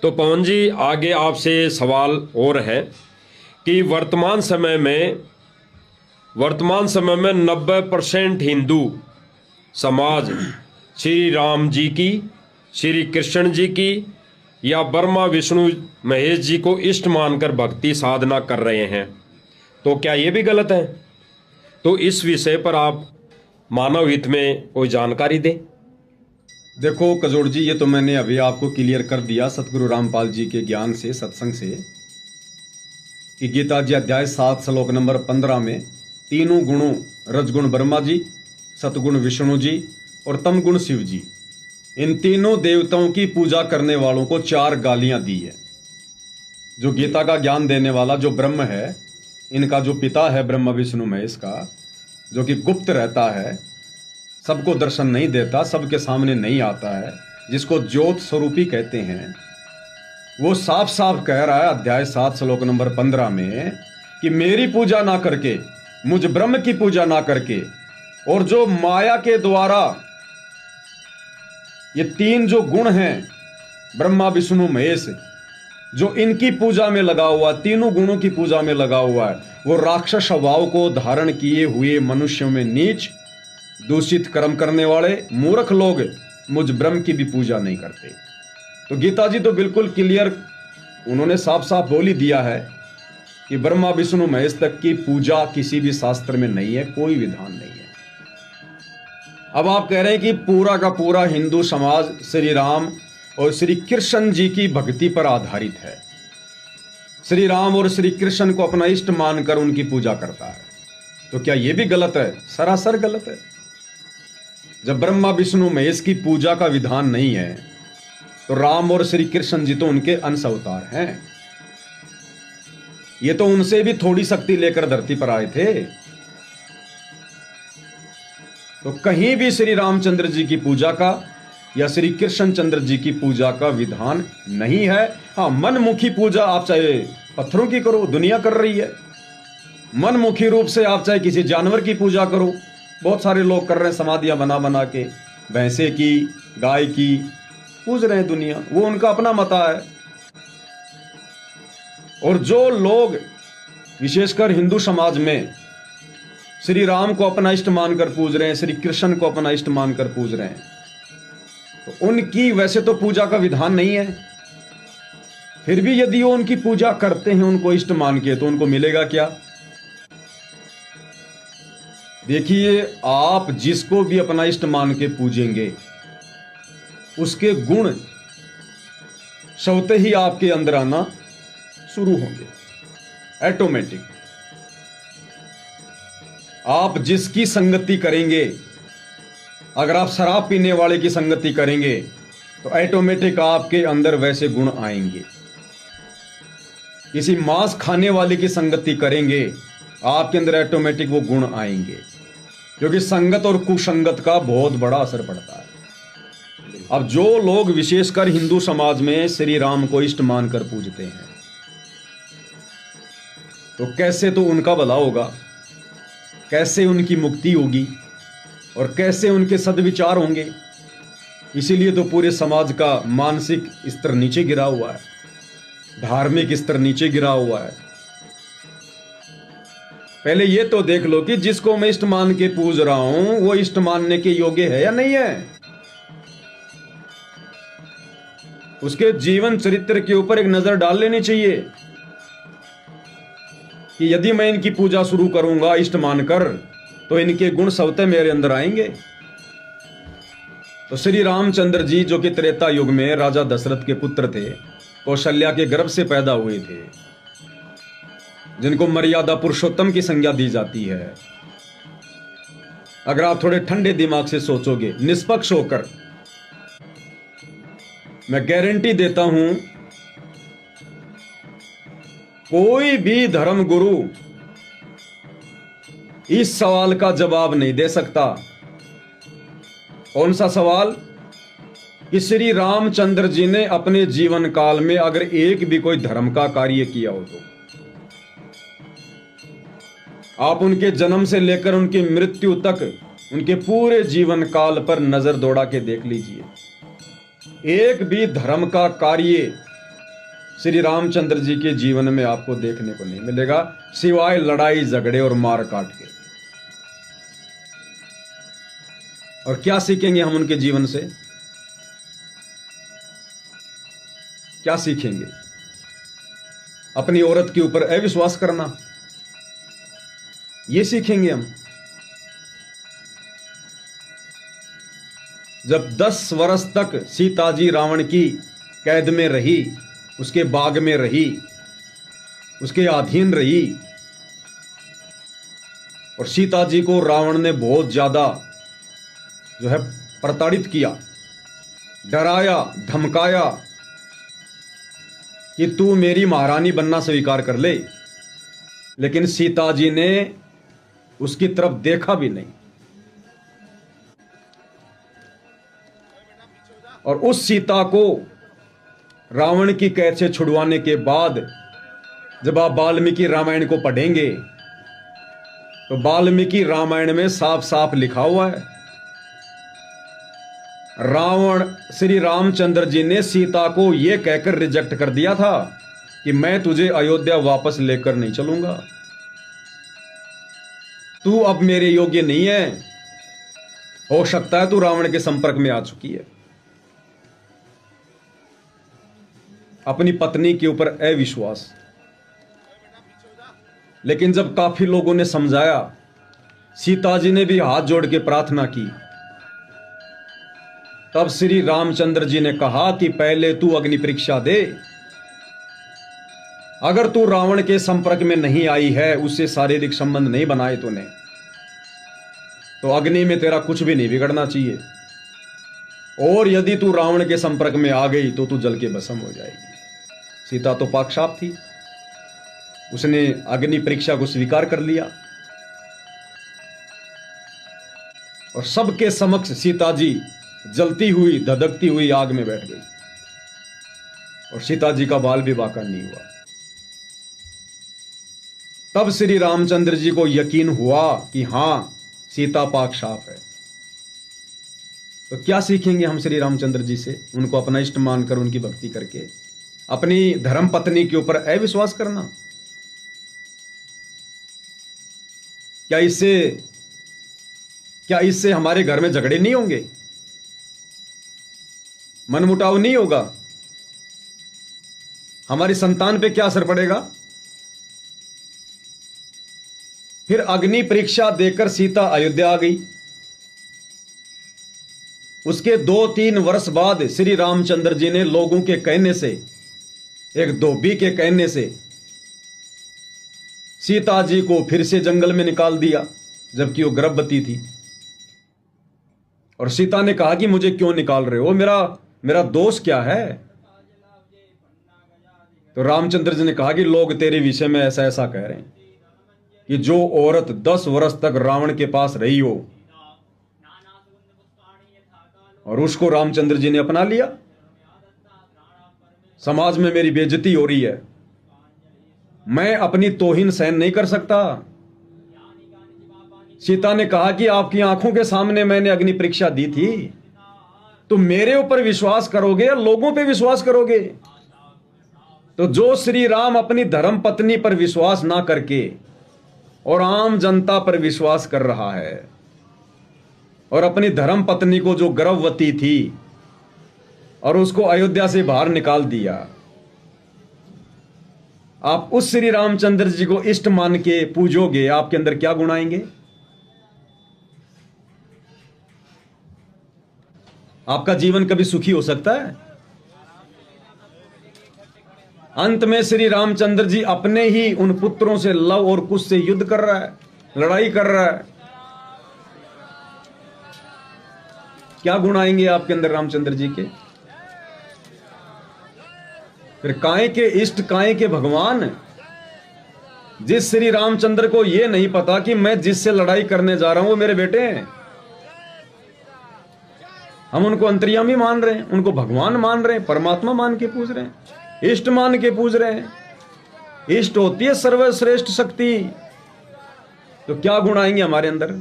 तो पवन जी, आगे आपसे सवाल और है कि वर्तमान समय में 90% हिंदू समाज श्री राम जी की, श्री कृष्ण जी की या ब्रह्मा विष्णु महेश जी को इष्ट मानकर भक्ति साधना कर रहे हैं, तो क्या ये भी गलत है? तो इस विषय पर आप मानव हित में कोई जानकारी दें। देखो कजोड़ जी, ये तो मैंने अभी आपको क्लियर कर दिया सतगुरु रामपाल जी के ज्ञान से, सत्संग से, कि गीता जी अध्याय 7 श्लोक नंबर 15 में तीनों गुणों, रजगुण ब्रह्मा जी, सतगुण विष्णु जी और तम गुण शिव जी, इन तीनों देवताओं की पूजा करने वालों को 4 गालियां दी है। जो गीता का ज्ञान देने वाला जो ब्रह्म है, इनका जो पिता है ब्रह्मा विष्णु महेश का, जो कि गुप्त रहता है, सबको दर्शन नहीं देता, सबके सामने नहीं आता है, जिसको ज्योत स्वरूपी कहते हैं, वो साफ साफ कह रहा है अध्याय 7 श्लोक नंबर 15 में कि मेरी पूजा ना करके, मुझ ब्रह्म की पूजा ना करके, और जो माया के द्वारा ये 3 जो गुण हैं ब्रह्मा विष्णु महेश, जो इनकी पूजा में लगा हुआ, तीनों गुणों की पूजा में लगा हुआ है, वो राक्षस स्वभाव को धारण किए हुए मनुष्यों में नीच दूषित कर्म करने वाले मूर्ख लोग मुझ ब्रह्म की भी पूजा नहीं करते। तो गीता जी तो बिल्कुल क्लियर, उन्होंने साफ साफ बोल ही दिया है कि ब्रह्मा विष्णु महेश तक की पूजा किसी भी शास्त्र में नहीं है, कोई विधान नहीं है। अब आप कह रहे हैं कि पूरा का पूरा हिंदू समाज श्री राम और श्री कृष्ण जी की भक्ति पर आधारित है, श्री राम और श्री कृष्ण को अपना इष्ट मानकर उनकी पूजा करता है, तो क्या यह भी गलत है? सरासर गलत है। जब ब्रह्मा विष्णु महेश की पूजा का विधान नहीं है, तो राम और श्री कृष्ण जी तो उनके अंश अवतार हैं, ये तो उनसे भी थोड़ी शक्ति लेकर धरती पर आए थे। तो कहीं भी श्री रामचंद्र जी की पूजा का या श्री कृष्ण चंद्र जी की पूजा का विधान नहीं है। हाँ, मनमुखी पूजा आप चाहे पत्थरों की करो, दुनिया कर रही है, मनमुखी रूप से आप चाहे किसी जानवर की पूजा करो, बहुत सारे लोग कर रहे हैं, समाधियां बना बना के भैंसे की, गाय की पूज रहे हैं दुनिया, वो उनका अपना मता है। और जो लोग विशेषकर हिंदू समाज में श्री राम को अपना इष्ट मानकर पूज रहे हैं, श्री कृष्ण को अपना इष्ट मानकर पूज रहे हैं, तो उनकी वैसे तो पूजा का विधान नहीं है, फिर भी यदि वो उनकी पूजा करते हैं उनको इष्ट मान के, तो उनको मिलेगा क्या? देखिए, आप जिसको भी अपना इष्ट मान के पूजेंगे, उसके गुण स्वतः ही आपके अंदर आना शुरू होंगे, ऑटोमेटिक। आप जिसकी संगति करेंगे, अगर आप शराब पीने वाले की संगति करेंगे, तो ऑटोमेटिक आपके अंदर वैसे गुण आएंगे। किसी मांस खाने वाले की संगति करेंगे, आपके अंदर ऑटोमेटिक वो गुण आएंगे, क्योंकि संगत और कुसंगत का बहुत बड़ा असर पड़ता है। अब जो लोग विशेषकर हिंदू समाज में श्री राम को इष्ट मानकर पूजते हैं, तो कैसे तो उनका भला होगा, कैसे उनकी मुक्ति होगी और कैसे उनके सद्विचार होंगे। इसीलिए तो पूरे समाज का मानसिक स्तर नीचे गिरा हुआ है, धार्मिक स्तर नीचे गिरा हुआ है। पहले ये तो देख लो कि जिसको मैं इष्ट मान के पूज रहा हूं, वो इष्ट मानने के योग्य है या नहीं है। उसके जीवन चरित्र के ऊपर एक नजर डाल लेनी चाहिए कि यदि मैं इनकी पूजा शुरू करूंगा इष्ट मानकर, तो इनके गुण स्वतः मेरे अंदर आएंगे। तो श्री रामचंद्र जी, जो कि त्रेता युग में राजा दशरथ के पुत्र थे, कौशल्या के गर्भ से पैदा हुए थे, जिनको मर्यादा पुरुषोत्तम की संज्ञा दी जाती है, अगर आप थोड़े ठंडे दिमाग से सोचोगे, निष्पक्ष होकर, मैं गारंटी देता हूं, कोई भी धर्म गुरु इस सवाल का जवाब नहीं दे सकता। कौन सा सवाल? कि श्री रामचंद्र जी ने अपने जीवन काल में अगर एक भी कोई धर्म का कार्य किया हो, तो आप उनके जन्म से लेकर उनकी मृत्यु तक उनके पूरे जीवन काल पर नजर दौड़ा के देख लीजिए, एक भी धर्म का कार्य श्री रामचंद्र जी के जीवन में आपको देखने को नहीं मिलेगा, सिवाय लड़ाई झगड़े और मार काट के। और क्या सीखेंगे हम उनके जीवन से? क्या सीखेंगे? अपनी औरत के ऊपर अविश्वास करना, ये सीखेंगे हम। जब 10 वर्ष तक सीता जी रावण की कैद में रही, उसके बाग में रही, उसके अधीन रही, और सीता जी को रावण ने बहुत ज्यादा जो है प्रताड़ित किया, डराया, धमकाया कि तू मेरी महारानी बनना स्वीकार कर ले, लेकिन सीता जी ने उसकी तरफ देखा भी नहीं। और उस सीता को रावण की कैद से छुड़वाने के बाद जब आप वाल्मीकि रामायण को पढ़ेंगे तो वाल्मीकि रामायण में साफ साफ लिखा हुआ है, रावण श्री रामचंद्र जी ने सीता को यह कहकर रिजेक्ट कर दिया था कि मैं तुझे अयोध्या वापस लेकर नहीं चलूंगा, तू अब मेरे योग्य नहीं है। हो सकता है तू रावण के संपर्क में आ चुकी है। अपनी पत्नी के ऊपर अविश्वास। लेकिन जब काफी लोगों ने समझाया, सीता जी ने भी हाथ जोड़ के प्रार्थना की, तब श्री रामचंद्र जी ने कहा कि पहले तू अग्नि परीक्षा दे, अगर तू रावण के संपर्क में नहीं आई है, उससे शारीरिक संबंध नहीं बनाए तूने, तो अग्नि में तेरा कुछ भी नहीं बिगड़ना चाहिए, और यदि तू रावण के संपर्क में आ गई तो तू जल के भस्म हो जाएगी। सीता तो पाकसाफ थी, उसने अग्नि परीक्षा को स्वीकार कर लिया और सबके समक्ष सीता जी जलती हुई, धधकती हुई आग में बैठ गई और सीता जी का बाल विवाह नहीं हुआ। तब श्री रामचंद्र जी को यकीन हुआ कि हां, सीता पाक साफ है। तो क्या सीखेंगे हम श्री रामचंद्र जी से? उनको अपना इष्ट मानकर उनकी भक्ति करके अपनी धर्म पत्नी के ऊपर अविश्वास करना। क्या इससे हमारे घर में झगड़े नहीं होंगे, मनमुटाव नहीं होगा? हमारी संतान पे क्या असर पड़ेगा? फिर अग्नि परीक्षा देकर सीता अयोध्या आ गई। उसके 2-3 वर्ष बाद श्री रामचंद्र जी ने लोगों के कहने से, एक धोबी के कहने से, सीता जी को फिर से जंगल में निकाल दिया, जबकि वो गर्भवती थी। और सीता ने कहा कि मुझे क्यों निकाल रहे हो, मेरा दोष क्या है? तो रामचंद्र जी ने कहा कि लोग तेरे विषय में ऐसा ऐसा कह रहे हैं कि जो औरत 10 वर्ष तक रावण के पास रही हो और उसको रामचंद्र जी ने अपना लिया, समाज में मेरी बेइज्जती हो रही है, मैं अपनी तौहीन सहन नहीं कर सकता। सीता ने कहा कि आपकी आंखों के सामने मैंने अग्नि परीक्षा दी थी, तो मेरे ऊपर विश्वास करोगे या लोगों पे विश्वास करोगे? तो जो श्री राम अपनी धर्म पत्नी पर विश्वास ना करके और आम जनता पर विश्वास कर रहा है, और अपनी धर्म पत्नी को जो गर्भवती थी और उसको अयोध्या से बाहर निकाल दिया, आप उस श्री रामचंद्र जी को इष्ट मान के पूजोगे, आपके अंदर क्या गुण आएंगे? आपका जीवन कभी सुखी हो सकता है? अंत में श्री रामचंद्र जी अपने ही उन पुत्रों से लव और कुश से युद्ध कर रहा है, लड़ाई कर रहा है। क्या गुण आएंगे आपके अंदर रामचंद्र जी के? फिर काहे के इष्ट, काहे के भगवान? जिस श्री रामचंद्र को यह नहीं पता कि मैं जिससे लड़ाई करने जा रहा हूं वो मेरे बेटे हैं, हम उनको अंतर्यामी मान रहे हैं, उनको भगवान मान रहे हैं, परमात्मा मान के पूज रहे हैं, इष्ट मान के पूज रहे हैं। इष्ट होती है सर्वश्रेष्ठ शक्ति। तो क्या गुण आएंगे हमारे अंदर?